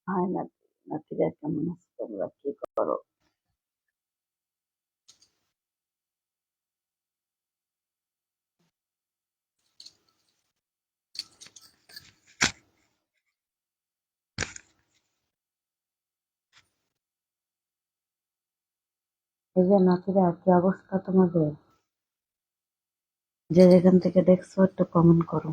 High নাতি, নাতিরা কেমন আছো তোমরা? কি করো? এই যে নাতিরা, কি অবস্থা তোমাদের? যে যেখান থেকে দেখছো একটু কমেন্ট করো।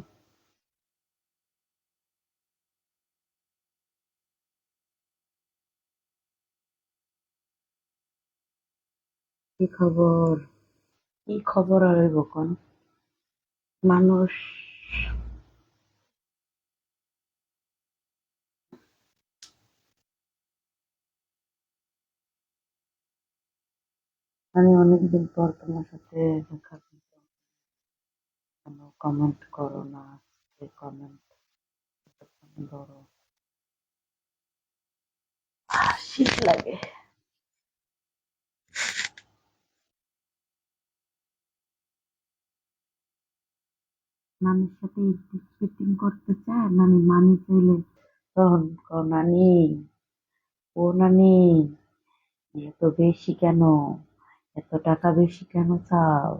কি খবর? কি খবর আর হইব কোন? মানুষ আমি অনেকদিন পর তোমার সাথে দেখা করলাম। কোনো কমেন্ট করো না, কমেন্ট ধরো। শীত লাগে। নানির সাথে স্পিটিং করতে চায়, নানি মানি চাইলে তখন নানি, ও নানি, এত বেশি কেন? এত টাকা বেশি কেন চাও?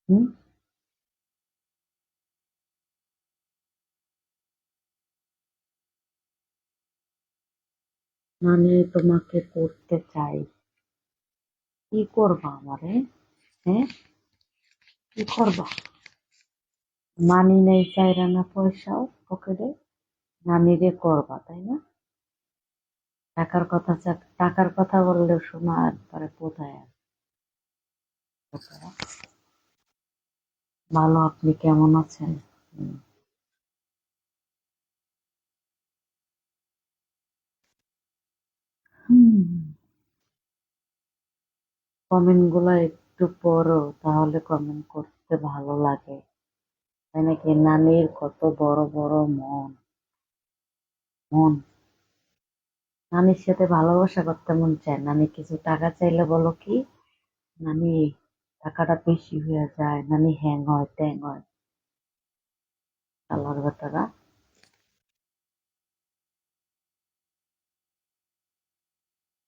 হুম? মানে তোমাকে করতে চাই, কি করবা আমারে? হ্যাঁ, কি করবা? মানি নেই, চাইরা না পয়সাও পকেটে, নানিরে করবা তাই না? টাকার কথা বললে শোনা একবারে কোথায় আসে? ভালো, আপনি কেমন আছেন? হুম। কমেন্ট গুলা একটু পড়ো, তাহলে কমেন্ট করতে ভালো লাগে। তাই নাকি? নানির কত বড় বড় মন, মন। নানির সাথে ভালোবাসা করতে মন চায়, নানি কিছু টাকা চাইলে বলো কি, নানি টাকাটা বেশি হয়ে যায়, নানি হ্যাং হয় ট্যাং হয়। আল্লাহর বেটারা,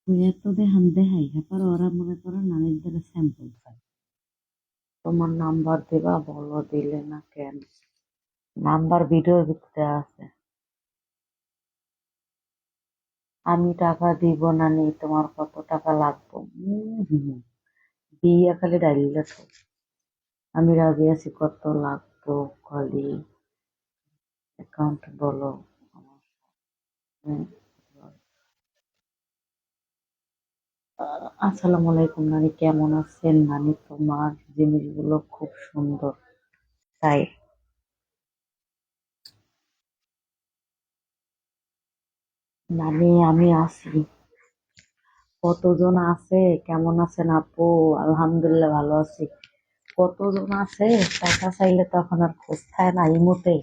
তুই এত দেহান দেহাই ব্যাপার, ওরা মনে করো নানির দ্বারা স্যাম্পল চাই। তোমার নাম্বার দিবা, বলো, দিলে না কেন? নাম্বার ভিডিওর ভিতরে আছে। আমি টাকা দিব নানি, তোমার কত টাকা লাগবে? দিয়া খালি ডাইলে তো, আমি রাজি আছি, কত লাগতো খালি অ্যাকাউন্ট বলো। হুম। আসসালামু আলাইকুম নানি, কেমন আছেন নানি? তোমার জিনিসগুলো খুব সুন্দর, তাই। নানি আমি আছি। কতজন আছে? কেমন আছেন আপু? আলহামদুলিল্লাহ ভালো আছি। কতজন আছে? টাকা চাইলে তখন আর খোঁজ খায় না ইমোতে।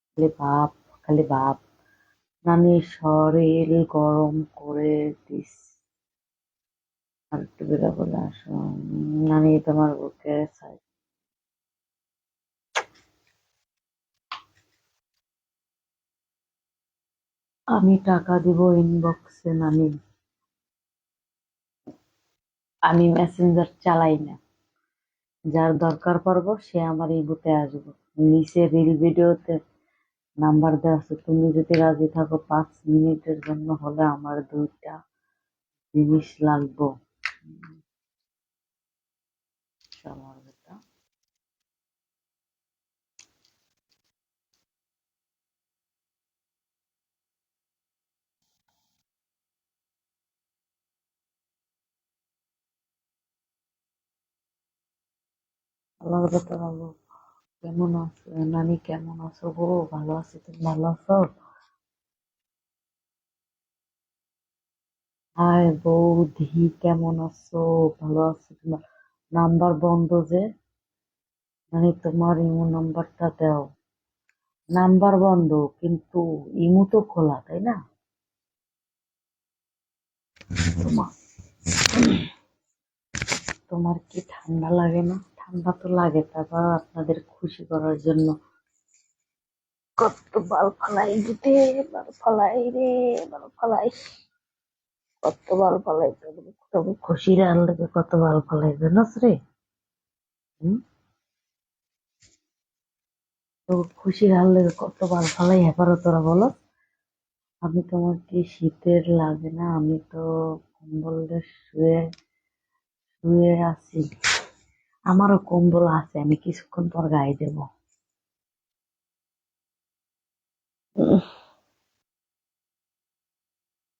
খালি ভাব, খালি ভাব। নানি শরীর গরম করে দিস। আর একটু বেলা বলে আসো। নানি তোমার বুকে চাই। আমি টাকা দিব ইনবক্সে নানি। আমি মেসেঞ্জার চালাই না। যার দরকার পড়বো সে আমার ইবুতে আসবো। নিচে রিল ভিডিওতে নাম্বার দেওয়া আছে, তুমি যদি রাজি থাকো 5 মিনিটের জন্য হলে আমার 2টা জিনিস লাগবো। আমার বেটা, আমার বেটা ভালো। কেমন আছো নানি? কেমন আছো গো? ভালো আছি, তুমি ভালো আছো? হাই বৌদি, কেমন আছো? ভালো আছো? তোমার নাম্বার বন্ধ যে, মানে তোমার ইমো নাম্বারটা দাও। নাম্বার বন্ধ, কিন্তু ইমো তো খোলা তাই না? তোমার তোমার কি ঠান্ডা লাগে না? ঠান্ডা তো লাগে, তারপর আপনাদের খুশি করার জন্য কত বাল ফালাই দিতে, বাল ফালাই রে, বাল ফালাই, কত বাল ফালাই, তবে খুশির আর লেগে কত বাল ফালাই জানাস রে। হুম, তো খুশির আর লেগে কত বাল ফালাই এবারও তোরা বলো। আমি তোমার কি শীতের লাগে না? আমি তো কম্বলে শুয়ে শুয়ে আছি। আমারও কম্বল আছে, আমি কিছুক্ষণ পর গায়ে দেবো। উম,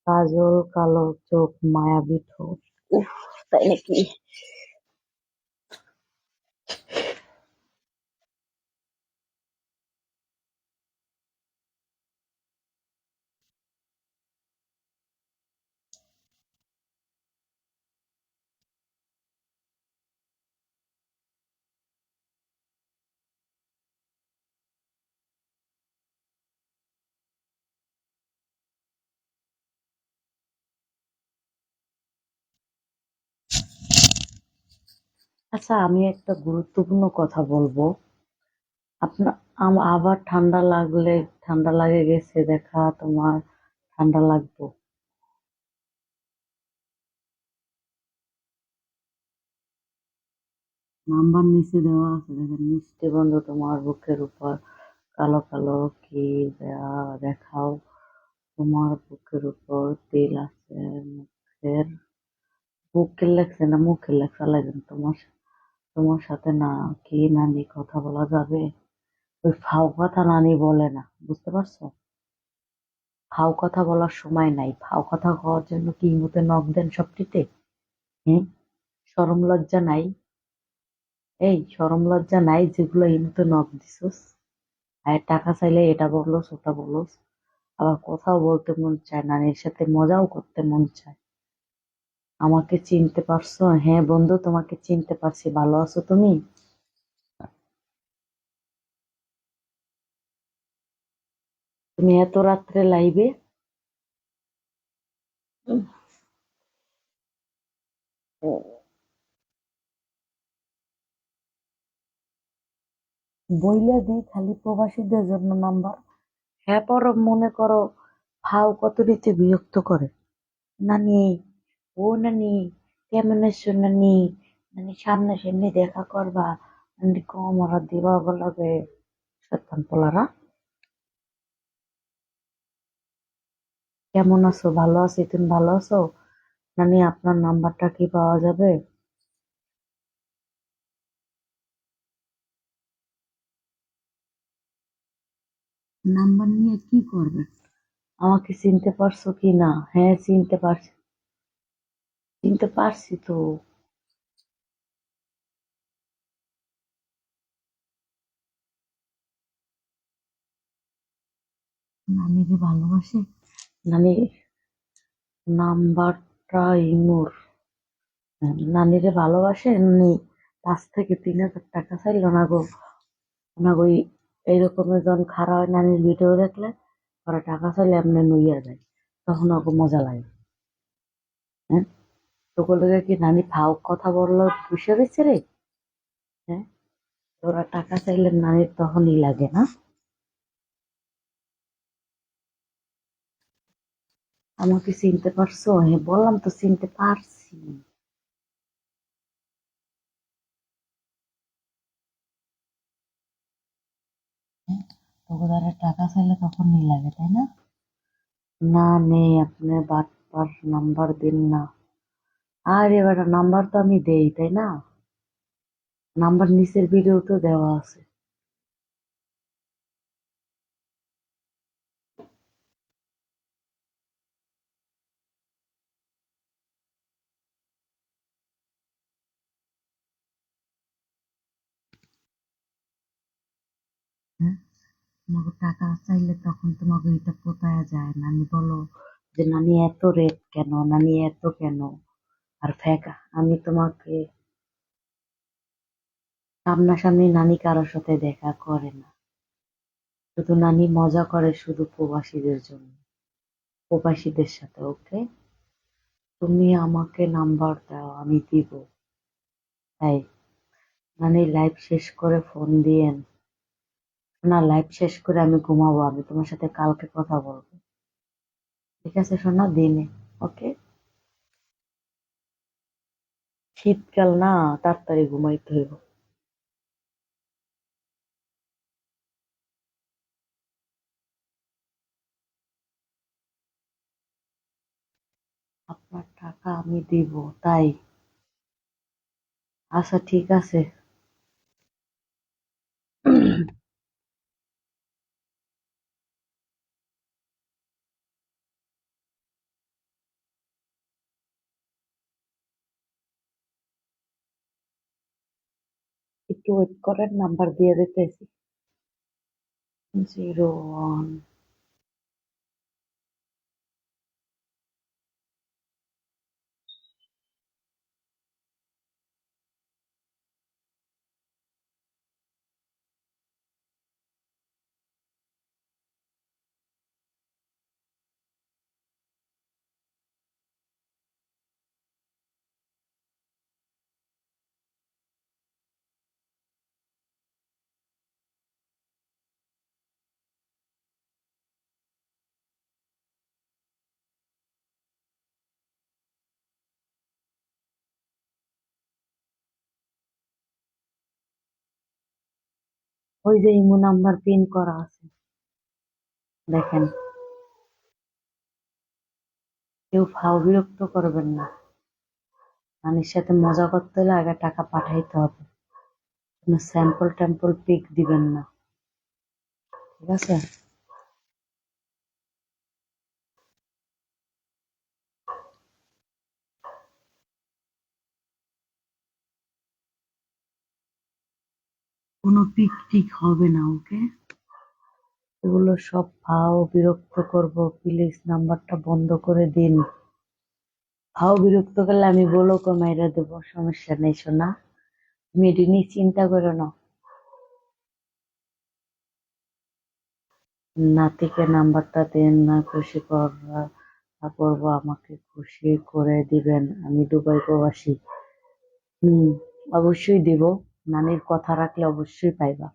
কাজল কালো চোখ মায়াবী ঠোঁট। উফ, তাই নাকি? আচ্ছা, আমি একটা গুরুত্বপূর্ণ কথা বলবো। আপনার আবার ঠান্ডা লাগলে, ঠান্ডা লাগে গেছে দেখা তোমার, ঠান্ডা লাগবো। নাম্বার নিচে দেওয়া আছে, দেখেন মিষ্টি বন্ধু তোমার বুকের উপর কালো কালো কি দেয়া দেখাও। তোমার বুকের উপর তিল আছে, মুখের, বুকের লেগছে না মুখের লেগছে লাগেন তোমার, তোমার সাথে না কি নানি কথা বলা যাবে? ওই ফাও কথা নানি বলে না, বুঝতে পারছো? ফাও কথা বলার সময় নাই, ফাও কথা হওয়ার জন্য কি মুতে নখ দেন সবটিতে? হ্যাঁ, শরম লজ্জা নাই? এই শরম লজ্জা নাই যেগুলো ইমুতে নখ দিছস? আর টাকা চাইলে এটা বললোস ওটা বললোস, আবার কথাও বলতে মন চায়, নানির সাথে মজাও করতে মন চায়। আমাকে চিনতে পারছো? হ্যাঁ বন্ধু, তোমাকে চিনতে পারছি, ভালো আছো তুমি? তুমি এত রাত্রে লাইবে? বইলা দিই খালি প্রবাসীদের জন্য নাম্বার। হ্যাঁ পর মনে করো ফাও কত দিতে বিরক্ত করে। নানি, ও নানি, কেমন আছো নানি? নানি সামনে সামনে দেখা করবা, নানি কমরা দিবা লাগে। শয়তান পোলারা। কেমন আছো? ভালো আছি, তুমি ভালো আছো? নানি আপনার নাম্বারটা কি পাওয়া যাবে? নাম্বার নিয়ে কি করবে? আমাকে চিনতে পারছো কি না? হ্যাঁ চিনতে পারছি, চিনতে পারছি তো। নানি যে ভালোবাসে, নানি নাম্বারটা ইমোর, নানিরে ভালোবাসে, নানি 5 থেকে 3 হাজার টাকা চাইল না গো। না গো, এইরকমের যখন খারাপ হয় নানির ভিডিও দেখলে ওরা টাকা চাইলে এমনি নইয়া যায়, তখন ওকে মজা লাগে। হ্যাঁ, তোকে কি নানি ফাও কথা বললো বুঝে গেছে রে? হ্যাঁ, ওরা টাকা চাইলে নানির তখনই লাগে না? আমাকে চিনতে পারছো? হ্যাঁ বললাম তো চিনতে পারছি। হ্যাঁ, তোকে যারা টাকা চাইলে তখনই লাগে তাই না? না নেই, আপনি বাটপার, নাম্বার দিন না। আর এবার নাম্বার তো আমি দেই তাই না? নাম্বার নিচের ভিডিও তো দেওয়া আছে। হ্যাঁ, তোমাকে টাকা চাইলে তখন তোমাকে এটা পোতায়া যায়, নানি বলো যে নানি এত রেট কেন, নানি এত কেন? আর ফেকা আমি তোমাকে, সামনাসামনি নানি কারোর সাথে দেখা করে না, শুধু নানি মজা করে শুধু প্রবাসীদের জন্য, প্রবাসীদের সাথে। ওকে, তুমি আমাকে নাম্বার দাও আমি দিব। তাই নানি লাইভ শেষ করে ফোন দিয়েন। না, লাইভ শেষ করে আমি ঘুমাবো, আমি তোমার সাথে কালকে কথা বলবো। ঠিক আছে সোনা, দিনে। ওকে। শীতকাল না, তাড়াতাড়ি ঘুমাইতে হইব। আপনার টাকা আমি দিব, তাই? আচ্ছা ঠিক আছে। একটু ওয়েট করেন, নাম্বার দিয়ে দিতেছি। 01। ওই যে ইমো নাম্বার পিন করা আছে, দেখেন। কেউ ফাও বিরক্ত করবেন না। নানির সাথে মজা করতে হলে আগে টাকা পাঠাইতে হবে। কোনো স্যাম্পল ট্যাম্পল পিক দিবেন না, ঠিক আছে? কোনো পিক টিক হবে না, ওকে? এগুলো সব ফাও বিরক্ত করবো, প্লিজ নাম্বারটা বন্ধ করে দিন। ফাও বিরক্ত করলে আমি বলকও মাইরা দেবো, সমস্যা নেই সোনা। তুমি এটি নিয়ে চিন্তা করো না। নাতিকে নাম্বারটা দেন না, খুশি করবো, আমাকে খুশি করে দিবেন, আমি দুবাই প্রবাসী। হুম, অবশ্যই দিব। নানির কথা রাখলে অবশ্যই পাইবা।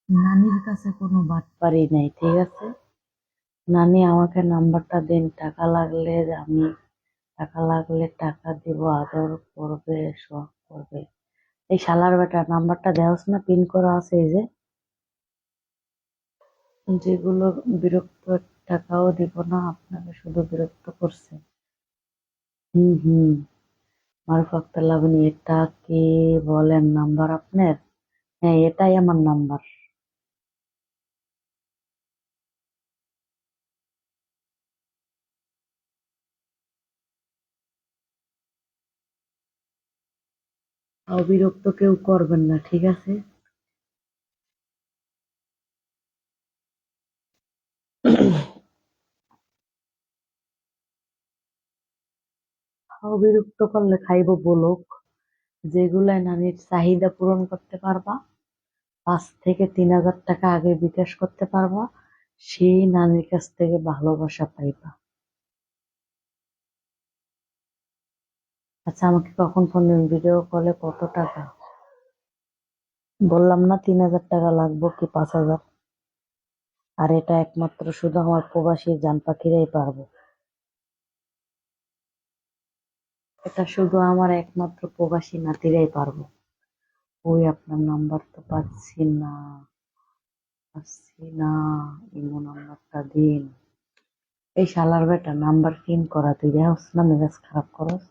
নানির কাছে কোনো বাটপারি নেই, ঠিক আছে? নানি আমাকে নাম্বারটা দিন, টাকা লাগলে টাকা দিব, আদর করবে, শখ করবে। এই শালার বেটা, নাম্বারটা দেওস না, পিন করা আছে এই যে। যেগুলো বিরক্ত, টাকাও দিব না, আপনাকে শুধু বিরক্ত করছে। হুম হুম। মারুফ আক্তার লাবণী, এটা কি বলেন নাম্বার আপনার? হ্যাঁ, এটাই আমার নাম্বার। অবিরক্ত কেউ করবেন না, ঠিক আছে? অবিরক্ত করলে খাইব বলক। যেগুলাই নারীর চাহিদা পূরণ করতে পারবা, 5 থেকে 3 হাজার টাকা আগে বিকাশ করতে পারবা, সেই নারীর কাছ থেকে ভালোবাসা পাইবা। আচ্ছা, আমাকে কখন ফোন দিন? ভিডিও কলে কত টাকা? বললাম না 3,000 টাকা লাগবে কি 5,000? আর এটা একমাত্র শুধু আমার প্রবাসী জান পাখিরাই পারবো। এটা শুধু আমার একমাত্র প্রবাসী নাতিরাই পারবো। ওই আপনার নাম্বার তো পাচ্ছি না। ইমো নাম্বারটা দিন। এই শালার বেটা, নাম্বার পিন করা, তুই দেখছ না মেজাজ খারাপ করস?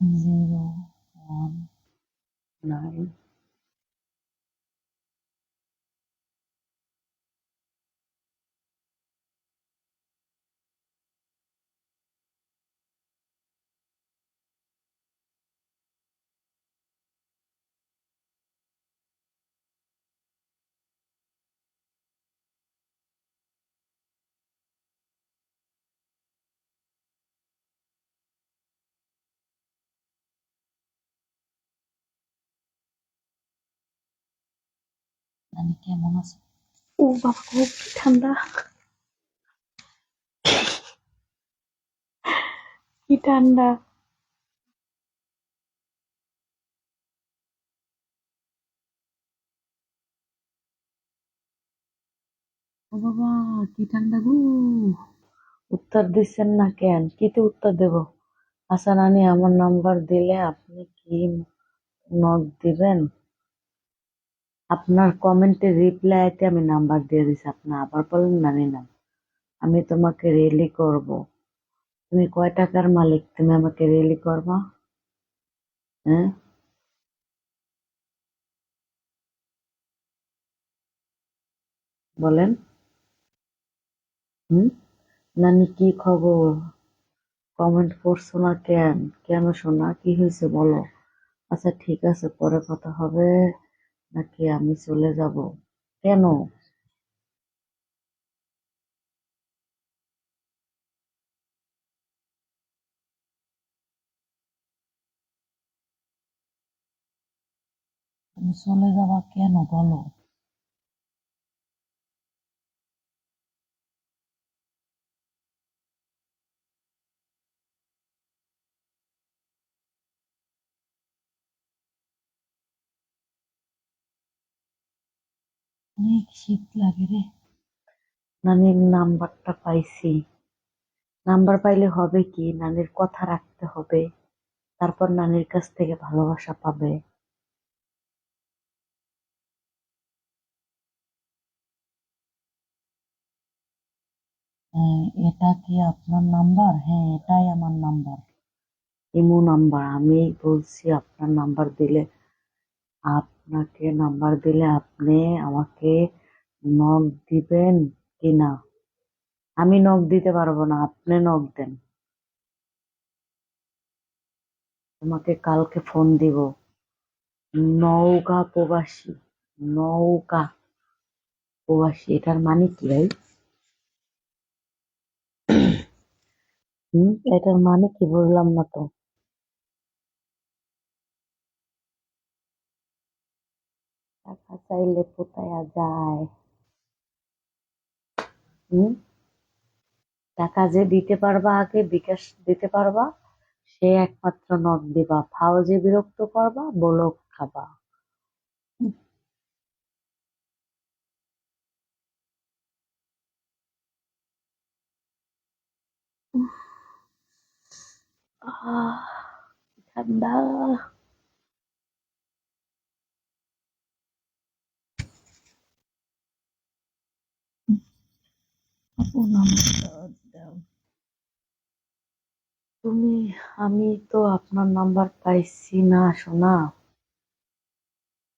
Zero one 9। নানি কেমন আছে? ও বাবা খুব ঠান্ডা, কি ঠান্ডা। ও বাবা কি ঠান্ডা গো। উত্তর দিচ্ছেন না কেন? কিতে উত্তর দেব? আচ্ছা নানি আমার নাম্বার দিলে আপনি কি নক দিবেন? আপনার কমেন্টে রিপ্লাইতে আমি নাম্বার দিয়ে দিছি, আপনি আবার বলেন নানি না, আমি তোমাকে রেলি করব। তুমি কয় টাকার মালিক, তুমি আমাকে রেলি করবা? হ্যাঁ বলেন। হুম, নানি কি খবর? কমেন্ট করছো না কেন? কেন শোনা, কি হয়েছে বলো? আচ্ছা ঠিক আছে, পরে কথা হবে, নাকি আমি চলে যাব? কেন? তুমি চলে যাবা কেন বলো? অনেক শীত লাগে রে। নানির নাম্বারটা পাইছি। নাম্বার পাইলে হবে কি, নানির কথা রাখতে হবে, তারপর নানির কাছ থেকে ভালোবাসা পাবে। হ্যাঁ, এটা কি আপনার নাম্বার? হ্যাঁ এটাই আমার নাম্বার, ইমো নাম্বার। আমি বলছি আপনার নাম্বার দিলে, আপনাকে নাম্বার দিলে আপনি আমাকে নক দিবেন কি না? আমি নক দিতে পারবো না, আপনি নক দেন। তোমাকে কালকে ফোন দিব। নৌকা প্রবাসী, নৌকা প্রবাসী এটার মানে কি ভাই? এটার মানে কি বুঝলাম না তো। টাকা চাইলে কোথায় যায়? হুম, টাকা যে দিতে পারবা, আগে বিকাশ দিতে পারবা, সে একমাত্র নক দিবা। ফাও যে বিরক্ত করবা, বলো খাবা। আহ, ঠান্ডা। আপু নাম্বারটা দাও। তুমি, আমি তো আপনার নাম্বার পাইছি না সোনা।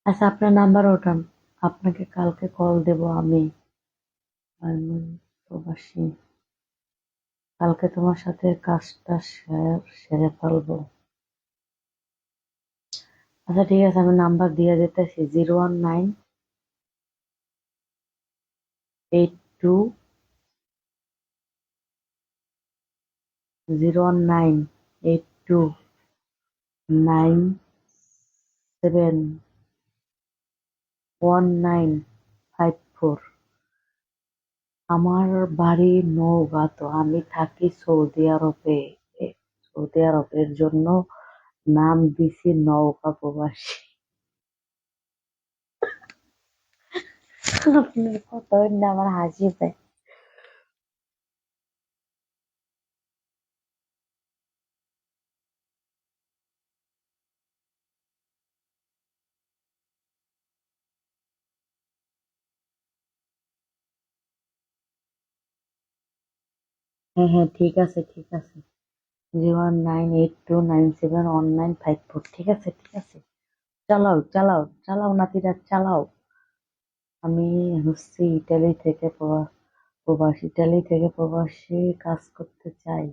আচ্ছা আপনার নাম্বার ওঠান, আপনাকে কালকে কল দেব আমি। আমি প্রবাসী, কালকে তোমার সাথে কাজটা সেরে ফেলবো। আচ্ছা ঠিক আছে, আমি নাম্বার দিয়ে দিতেছি, 01982 আমার বাড়ি নওগাঁ, আমি থাকি সৌদি আরবে। সৌদি আরবের জন্য নাম দিছি নৌকা প্রবাসী। আপনার কথা হইলে আমার হাসি পায়। হ্যাঁ হ্যাঁ ঠিক আছে ঠিক আছে, 01982971954, ঠিক আছে ঠিক আছে। চালাও চালাও চালাও নাতিরা চালাও। আমি হচ্ছি ইটালি থেকে প্রবাসী, ইটালি থেকে প্রবাসী কাজ করতে চাই।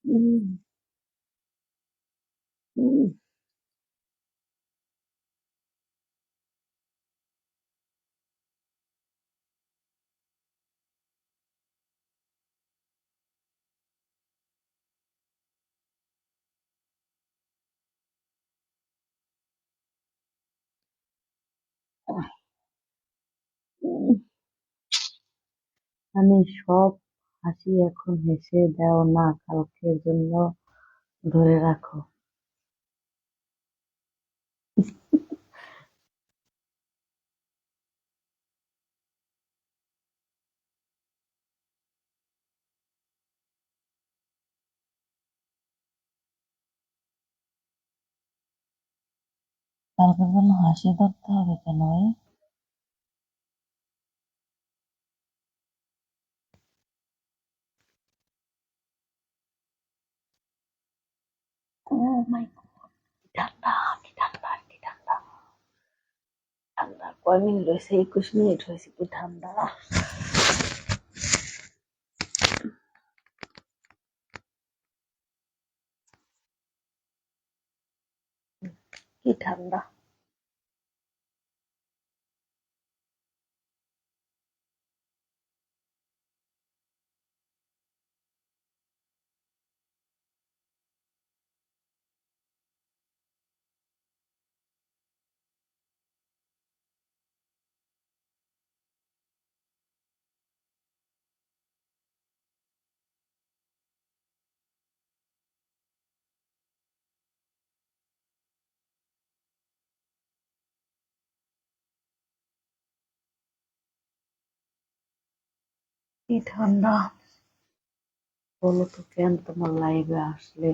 উম, উম, উম। মানে সব হাসি এখন হেসে দাও না, কালকের জন্য ধরে রাখো। কালকের জন্য হাসি ধরতে হবে কেন ভাই? ও মাই গড, ঠান্ডা, কি ঠান্ডা, কি ঠান্ডা, ঠান্ডা। কয় মিনিট হয়েছে? 21 মিনিট হয়েছে, কি ঠান্ডা, কি ঠান্ডা। কি ঠান্ডা। বলো তো কেন তোমার লাইভে আসলে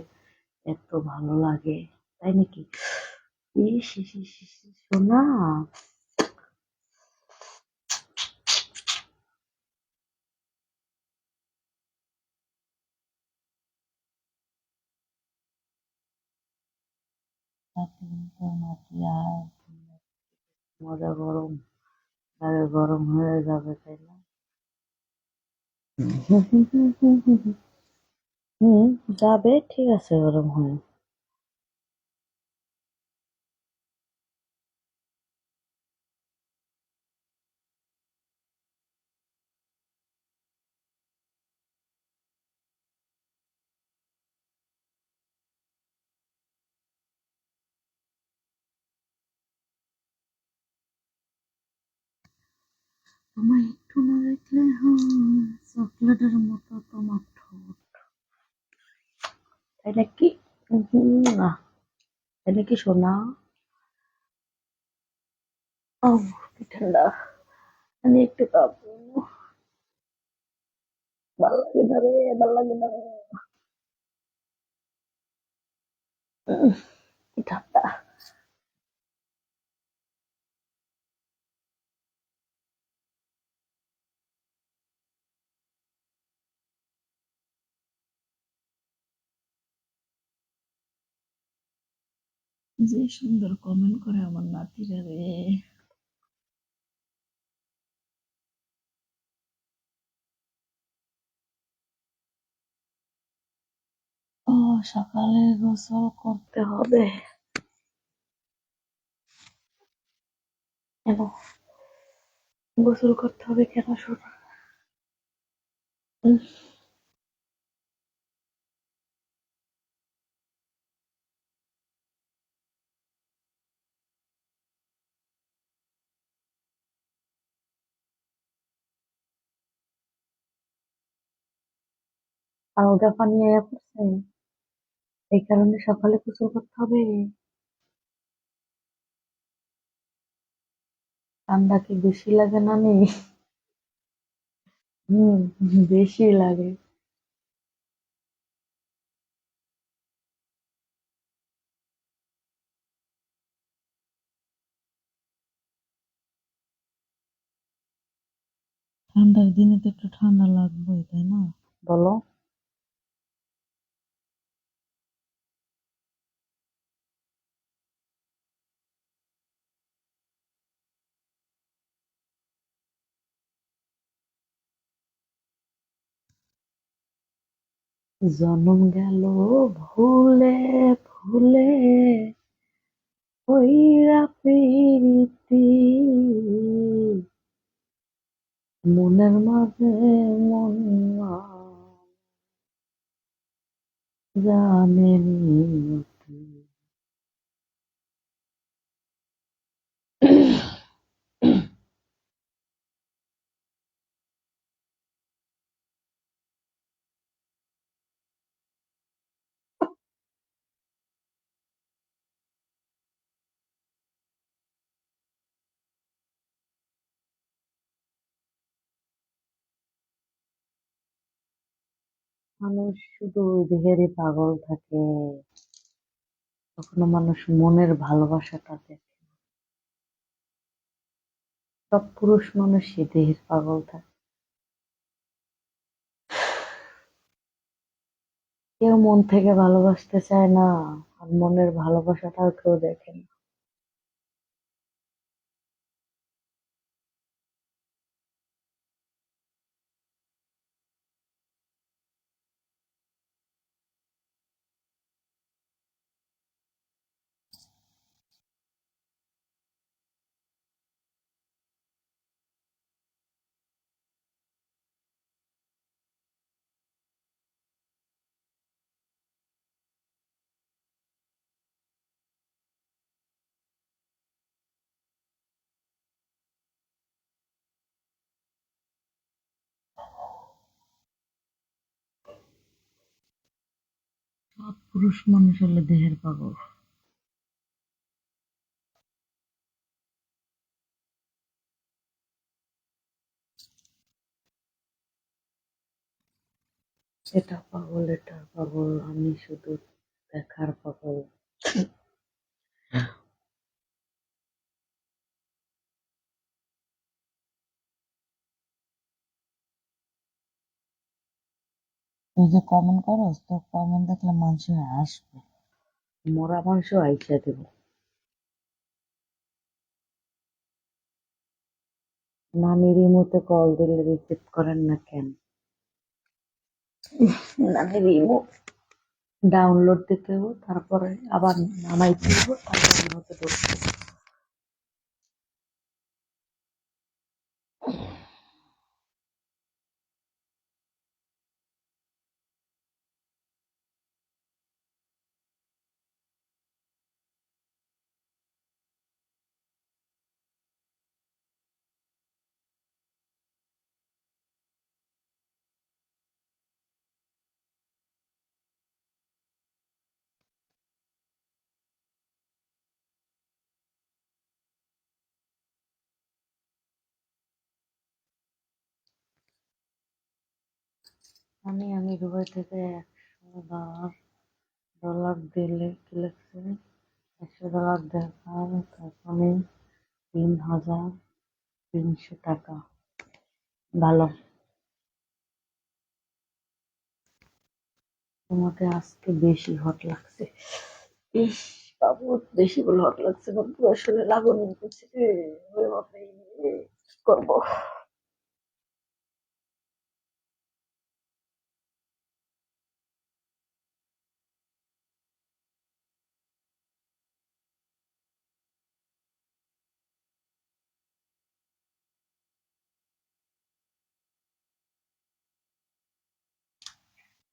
এত ভালো লাগে, তাই নাকি? ইস ইস ইস ইস, শোনা। নাতি তো নাতি আর মজা গরম, আরে গরম হয়ে যাবে, তাই না? হুম, যাবে, ঠিক আছে, গরম হয়ে। তোমায় একটু না দেখলে হয়, চকলেটের মতো তোমার ঠোঁট, তাই নাকি? না, তাই নাকি সোনা? ও, কি ঠান্ডা, আমি একটু কাঁপবো। ভাল লাগে না রে, ভাল লাগে না। কি ঠান্ডা। যে সুন্দর কমেন্ট করে আমার নাতিরা রে। ও, সকালে গোসল করতে হবে কেন? গোসল করতে হবে কেন শোনা? উম, আলগা পানি আয়া পড়ছে, এই কারণে সকালে গোসল করতে হবে। ঠান্ডা কি বেশি লাগে না নি? হম, বেশি লাগে। ঠান্ডার দিনে তো একটু ঠান্ডা লাগবেই, তাই না? বলো। জনম গেল ভুলে ভুলে কইরা প্রীতি মনের মাঝে মন জানে নিয়তি। মানুষ শুধু দেহেরই পাগল থাকে, কখনো মানুষ মনের ভালোবাসাটা দেখে না। সব পুরুষ মানুষই দেহের পাগল থাকে, কেউ মন থেকে ভালোবাসতে চায় না, আর মনের ভালোবাসাটাও কেউ দেখে না। সব পুরুষ মানুষ হলে দেহের পাগল। এটা পাগল, এটা পাগল, আমি শুধু দেখার পাগল। তুই যে কমেন্ট করস, তোর কমেন্ট দেখলে মানুষ আসবে, মরা মানুষও আইসা দেব। নানির ইমোতে কল দিলে রিসিভ করেন না কেন? নানির ইমো ডাউনলোড দিতে হবে, তারপরে আবার নামাইতে হবে, তারপরে ইমোতে ঢুকতে হবে। আমি দুবাই থেকে $100 দিলে কি লাগছে, $100 দেখার তারপরে 3,300 টাকা। ভালো। তোমাকে আজকে বেশি হট লাগছে। ইস, বাবু, বেশি বলে হট লাগছে বাবু, আসলে লাগুনি করছে রে। ওরে বাপরে, কি করবো?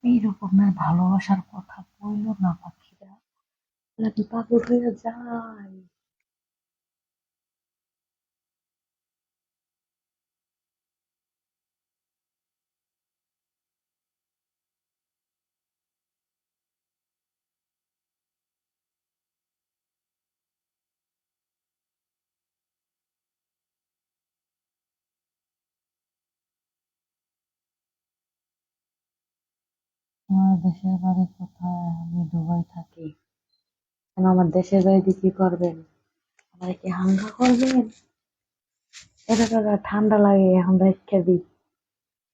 এই রকমের ভালোবাসার কথা বললো না পাখিরা, নাকি পাগল হয়ে যায়। আমার দেশের বাড়ি কোথায়? আমি দুবাই থাকি। কেন, আমার দেশের বাড়িতে কি করবেন? আমার কি হাঙ্গা করবেন? এটা দাদা ঠান্ডা লাগে, এখন রেখে দিই।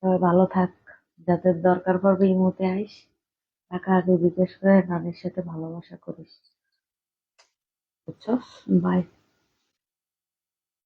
তবে ভালো থাক, যাদের দরকার পড়বে এই মুহূর্তে আইস। টাকা আগে জিজ্ঞেস করে নানির সাথে ভালোবাসা করিস, বুঝছো? বাই।